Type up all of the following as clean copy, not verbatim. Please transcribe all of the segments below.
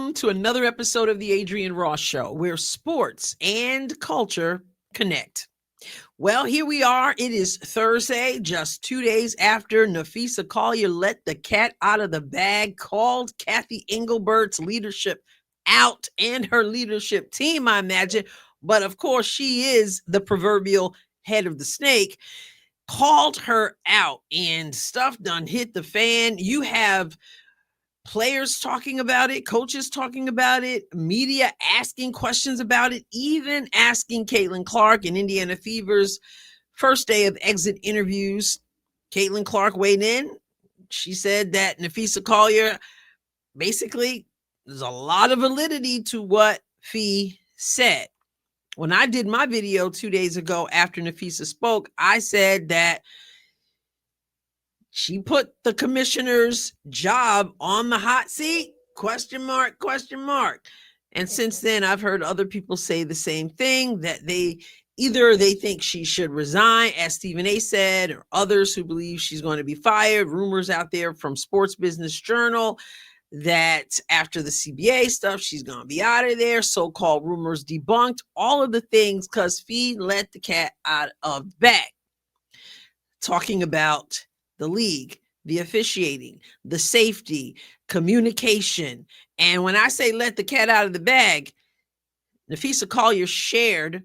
welcome to another episode of the Adrienne Ross Show, where sports and culture connect. Well, here we are. It is Thursday, just 2 days after Napheesa Collier let the cat out of the bag, called Cathy Englebert's leadership out and her leadership team, I imagine. But of course, she is the proverbial head of the snake. Called her out and stuff done hit the fan. You have players talking about it, coaches talking about it, media asking questions about it, even asking Caitlin Clark in Indiana Fever's first day of exit interviews. Caitlin Clark weighed in. She said that Napheesa Collier, basically, there's a lot of validity to what Fee said. When I did my video 2 days ago after Napheesa spoke, I said that she put the commissioner's job on the hot seat, question mark, question mark. And since then, I've heard other people say the same thing, that either they think she should resign, as Stephen A said, or others who believe she's going to be fired. Rumors out there from Sports Business Journal that after the CBA stuff, she's going to be out of there. So-called rumors debunked, all of the things, because Fee let the cat out of the bag. Talking about the league, the officiating, the safety, communication. And when I say let the cat out of the bag, Napheesa Collier shared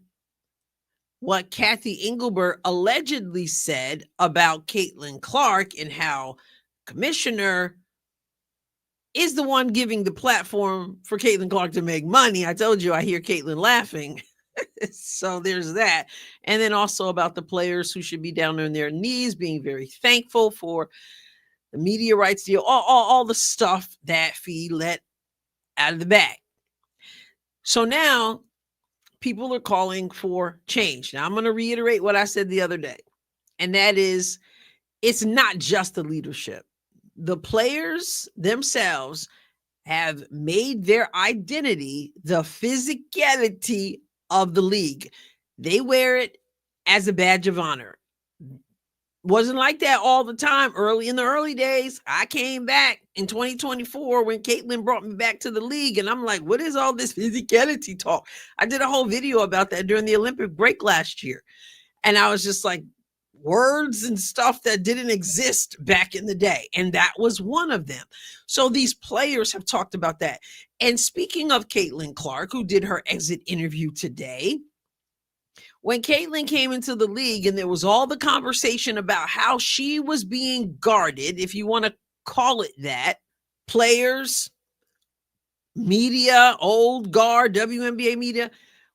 what Cathy Engelbert allegedly said about Caitlin Clark and how commissioner is the one giving the platform for Caitlin Clark to make money. I told you I hear Caitlin laughing. So there's that. And then also about the players who should be down on their knees, being very thankful for the media rights deal, all the stuff that Fee let out of the bag. So now people are calling for change. Now I'm going to reiterate what I said the other day, and that is, it's not just the leadership. The players themselves have made their identity the physicality of the league. They wear it as a badge of honor. Wasn't like that all the time. In the early days, I came back in 2024 when Caitlin brought me back to the league, and I'm like, what is all this physicality talk? I did a whole video about that during the Olympic break last year. And I was just like, words and stuff that didn't exist back in the day. And that was one of them. So these players have talked about that. And speaking of Caitlin Clark, who did her exit interview today, when Caitlin came into the league and there was all the conversation about how she was being guarded, if you want to call it that, players, media, old guard, WNBA media,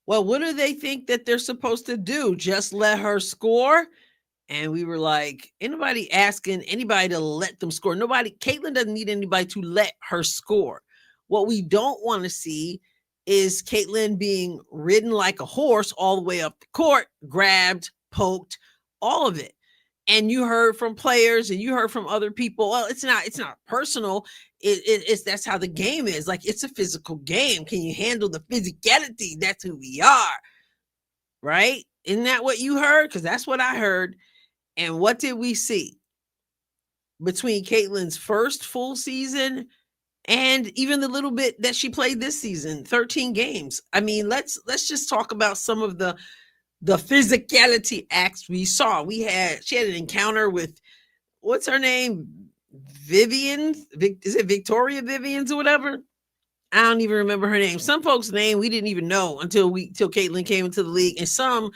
well, what do they think that they're supposed to do? Just let her score? And we were like, anybody asking anybody to let them score? Caitlin doesn't need anybody to let her score. What we don't want to see is Caitlin being ridden like a horse all the way up the court, grabbed, poked, all of it. And you heard from players and you heard from other people, well, it's not personal. It's that's how the game is. Like, it's a physical game. Can you handle the physicality? That's who we are. Right? Isn't that what you heard? Because that's what I heard. And what did we see between Caitlin's first full season and even the little bit that she played this season, 13 games? I mean, let's just talk about some of the physicality acts we saw. She had an encounter with, what's her name? Is it Victoria Vivians or whatever? I don't even remember her name. Some folks' name we didn't even know until Caitlin came into the league, and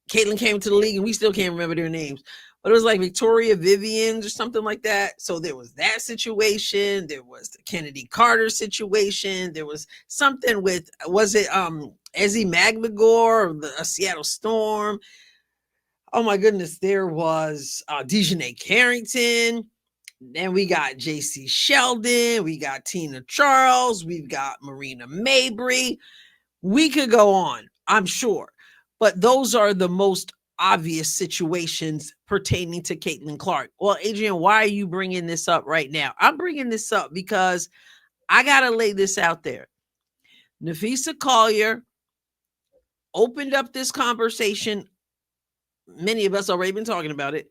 Caitlin came to the league and we still can't remember their names, but it was like Victoria Vivians or something like that. So there was that situation. There was the Kennedy Carter situation. There was something with, was it Ezzie Magmagor of the Seattle Storm? Oh my goodness. There was Dejanay Carrington. Then we got JC Sheldon. We got Tina Charles. We've got Marina Mabry. We could go on, I'm sure. But those are the most obvious situations pertaining to Caitlin Clark. Well, Adrienne, why are you bringing this up right now? I'm bringing this up because I got to lay this out there. Napheesa Collier opened up this conversation. Many of us already been talking about it,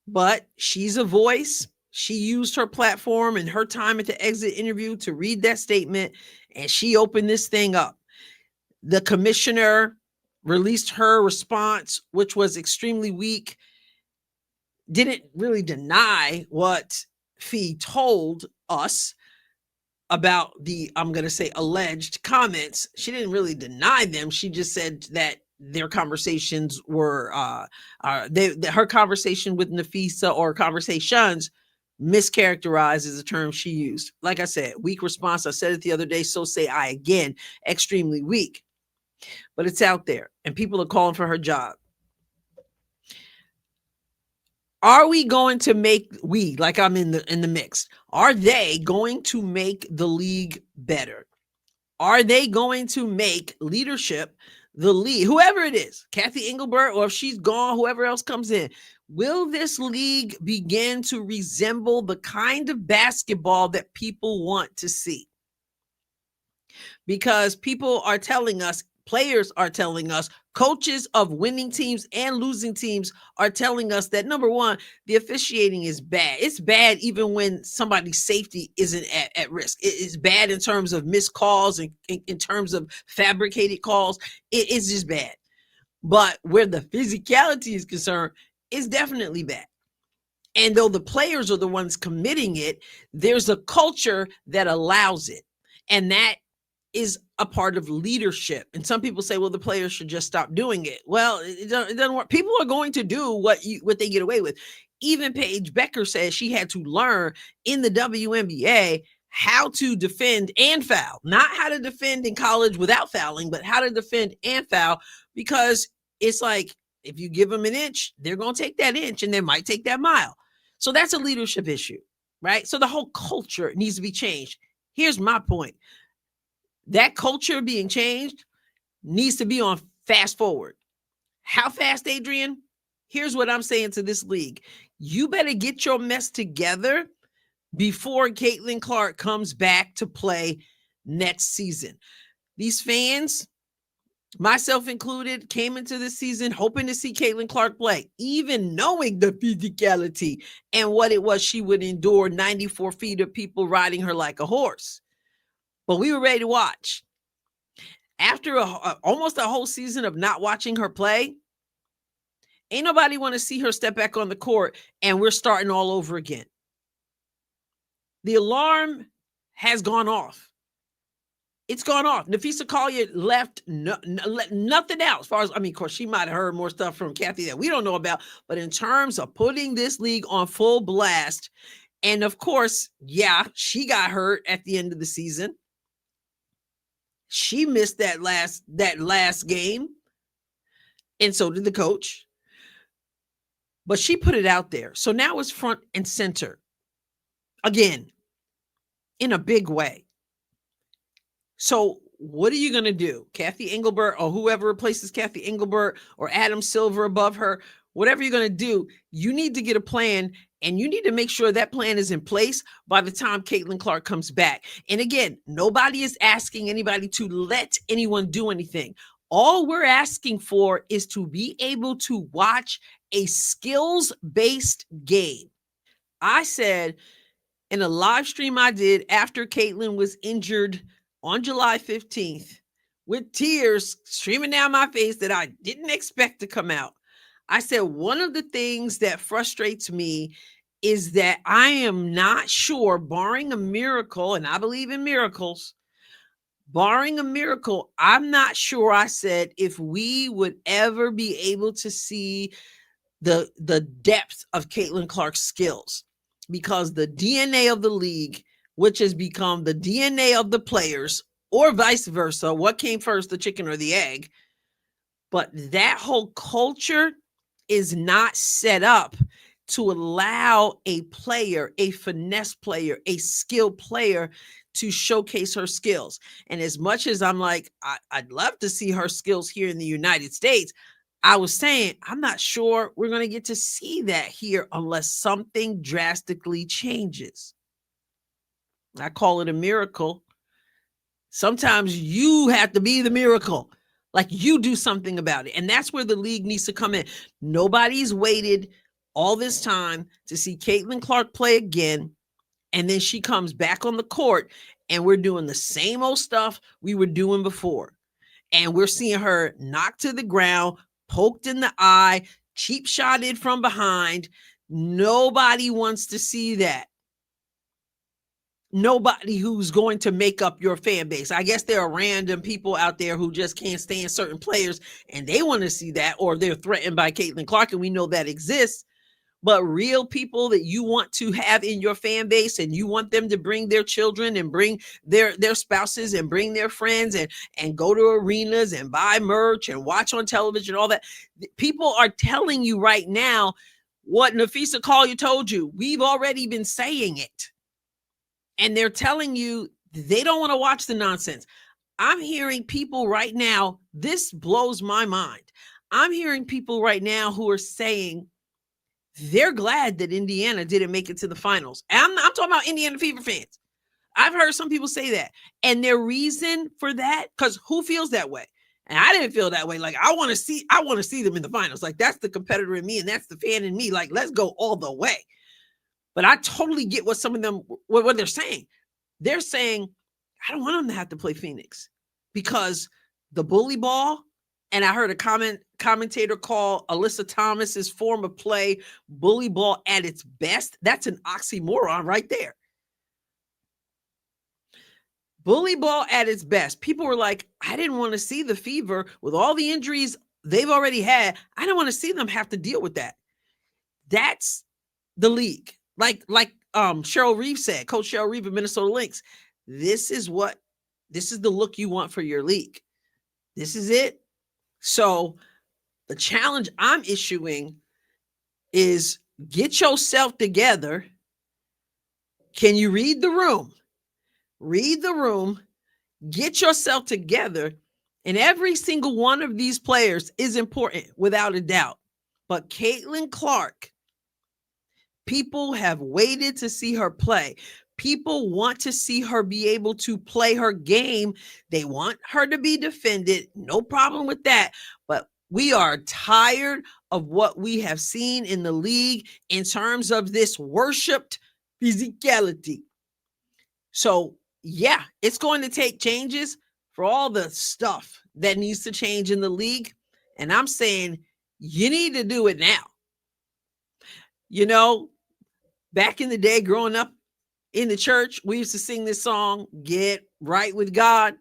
but she's a voice. She used her platform and her time at the exit interview to read that statement, and she opened this thing up. The commissioner released her response, which was extremely weak, didn't really deny what Fee told us about the, I'm going to say, alleged comments. She didn't really deny them. She just said that their conversations were, her conversation with Napheesa, or conversations, mischaracterized is the term she used. Like I said, weak response. I said it the other day, so say I again, extremely weak. But it's out there, and people are calling for her job. Are we going to make, like I'm in the mix, are they going to make the league better? Are they going to make leadership, the league, whoever it is, Kathy Engelbert, or if she's gone, whoever else comes in, will this league begin to resemble the kind of basketball that people want to see? Because people are telling us, players are telling us, coaches of winning teams and losing teams are telling us that, number one, the officiating is bad. It's bad even when somebody's safety isn't at risk. It's bad in terms of missed calls and in terms of fabricated calls. It's just bad. But where the physicality is concerned, it's definitely bad. And though the players are the ones committing it, there's a culture that allows it. And that is a part of leadership. And some people say, well, the players should just stop doing it. Well, it doesn't work. People are going to do what they get away with. Even Paige Becker says she had to learn in the WNBA how to defend and foul, not how to defend in college without fouling, but how to defend and foul, because it's like, if you give them an inch, they're going to take that inch, and they might take that mile. So that's a leadership issue, right? So the whole culture needs to be changed. Here's my point. That culture being changed needs to be on fast forward. How fast, Adrienne? Here's what I'm saying to this league. You better get your mess together before Caitlin Clark comes back to play next season. These fans, myself included, came into this season hoping to see Caitlin Clark play, even knowing the physicality and what it was she would endure, 94 feet of people riding her like a horse. But we were ready to watch. After almost a whole season of not watching her play, ain't nobody want to see her step back on the court, and we're starting all over again. The alarm has gone off. It's gone off. Napheesa Collier left nothing else. As far as, I mean, of course, she might have heard more stuff from Kathy that we don't know about, but in terms of putting this league on full blast, and of course, yeah, she got hurt at the end of the season. She missed that last game, and so did the coach. But she put it out there. So now it's front and center again in a big way. So what are you going to do? Kathy Engelbert, or whoever replaces Kathy Engelbert, or Adam Silver above her, whatever you're going to do, you need to get a plan, and you need to make sure that plan is in place by the time Caitlin Clark comes back. And again, nobody is asking anybody to let anyone do anything. All we're asking for is to be able to watch a skills-based game. I said in a live stream I did after Caitlin was injured on July 15th, with tears streaming down my face that I didn't expect to come out, I said, one of the things that frustrates me is that I am not sure, barring a miracle, and I believe in miracles, barring a miracle, I'm not sure, I said, if we would ever be able to see the depth of Caitlin Clark's skills, because the DNA of the league, which has become the DNA of the players, or vice versa, what came first, the chicken or the egg? But that whole culture is not set up to allow a player, a finesse player, a skilled player to showcase her skills. And as much as I'm like, I'd love to see her skills here in the United States, I was saying, I'm not sure we're going to get to see that here unless something drastically changes. I call it a miracle. Sometimes you have to be the miracle. Like, you do something about it. And that's where the league needs to come in. Nobody's waited all this time to see Caitlin Clark play again. And then she comes back on the court and we're doing the same old stuff we were doing before. And we're seeing her knocked to the ground, poked in the eye, cheap shotted from behind. Nobody wants to see that. Nobody who's going to make up your fan base. I guess there are random people out there who just can't stand certain players and they want to see that, or they're threatened by Caitlin Clark, and we know that exists. But real people that you want to have in your fan base, and you want them to bring their children and bring their spouses and bring their friends and go to arenas and buy merch and watch on television, all that. People are telling you right now what Napheesa Collier told you. We've already been saying it. And they're telling you they don't want to watch the nonsense. I'm hearing people right now, this blows my mind. I'm hearing people right now who are saying they're glad that Indiana didn't make it to the finals. And I'm talking about Indiana Fever fans. I've heard some people say that. And their reason for that, because who feels that way? And I didn't feel that way. Like, I want to see them in the finals. Like, that's the competitor in me and that's the fan in me. Like, let's go all the way. But I totally get what some of them, what they're saying. They're saying, I don't want them to have to play Phoenix because the bully ball, and I heard a commentator call Alyssa Thomas's form of play bully ball at its best. That's an oxymoron right there. Bully ball at its best. People were like, I didn't want to see the Fever with all the injuries they've already had. I didn't want to see them have to deal with that. That's the league. Like Cheryl Reeve said, Coach Cheryl Reeve of Minnesota Lynx, this is the look you want for your league. This is it. So the challenge I'm issuing is get yourself together. Can you read the room? Read the room, get yourself together. And every single one of these players is important without a doubt. But Caitlin Clark, people have waited to see her play. People want to see her be able to play her game. They want her to be defended. No problem with that. But we are tired of what we have seen in the league in terms of this worshiped physicality. So, yeah, it's going to take changes for all the stuff that needs to change in the league. And I'm saying you need to do it now. You know, back in the day, growing up in the church, we used to sing this song, Get Right with God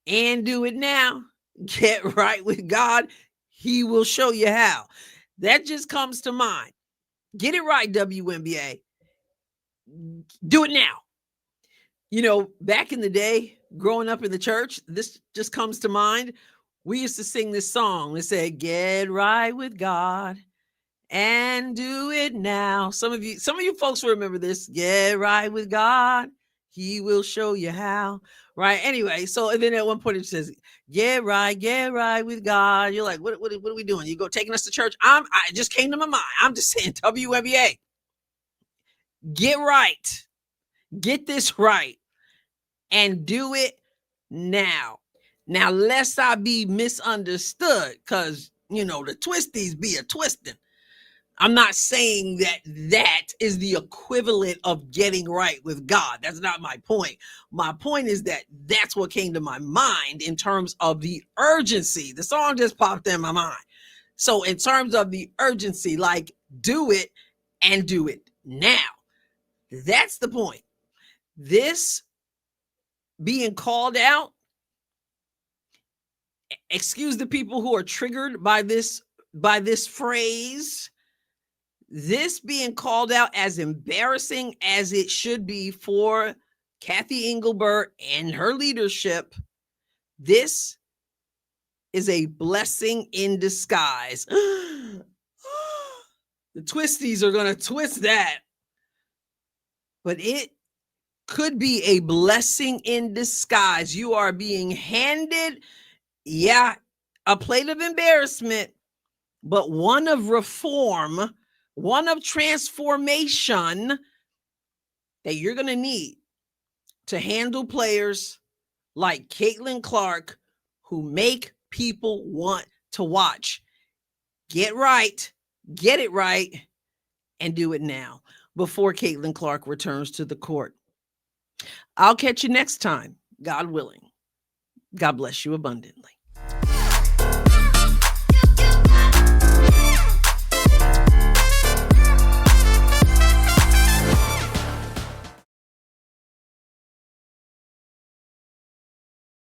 and Do It Now. Get right with God. He will show you how. That just comes to mind. Get it right, WNBA. Do it now. You know, back in the day, growing up in the church, this just comes to mind. We used to sing this song. It said, get right with God and do it now. Some of you folks will remember this. Get right with God. He will show you how. Right. Anyway, so and then at one point it says, get right with God. You're like, what are we doing? You go taking us to church? I just came to my mind. I'm just saying, WNBA. Get right. Get this right. And do it now. Now, lest I be misunderstood, because, you know, the twisties be a twisting. I'm not saying that is the equivalent of getting right with God. That's not my point. My point is that that's what came to my mind in terms of the urgency. The song just popped in my mind. So in terms of the urgency, like, do it and do it now. That's the point. This being called out, excuse the people who are triggered by this phrase, this being called out, as embarrassing as it should be for Kathy Engelbert and her leadership, this is a blessing in disguise. The twisties are going to twist that, but it could be a blessing in disguise. You are being handed, a plate of embarrassment, but one of reform, one of transformation that you're going to need to handle players like Caitlin Clark, who make people want to watch. Get right, get it right, and do it now before Caitlin Clark returns to the court. I'll catch you next time, God willing. God bless you abundantly.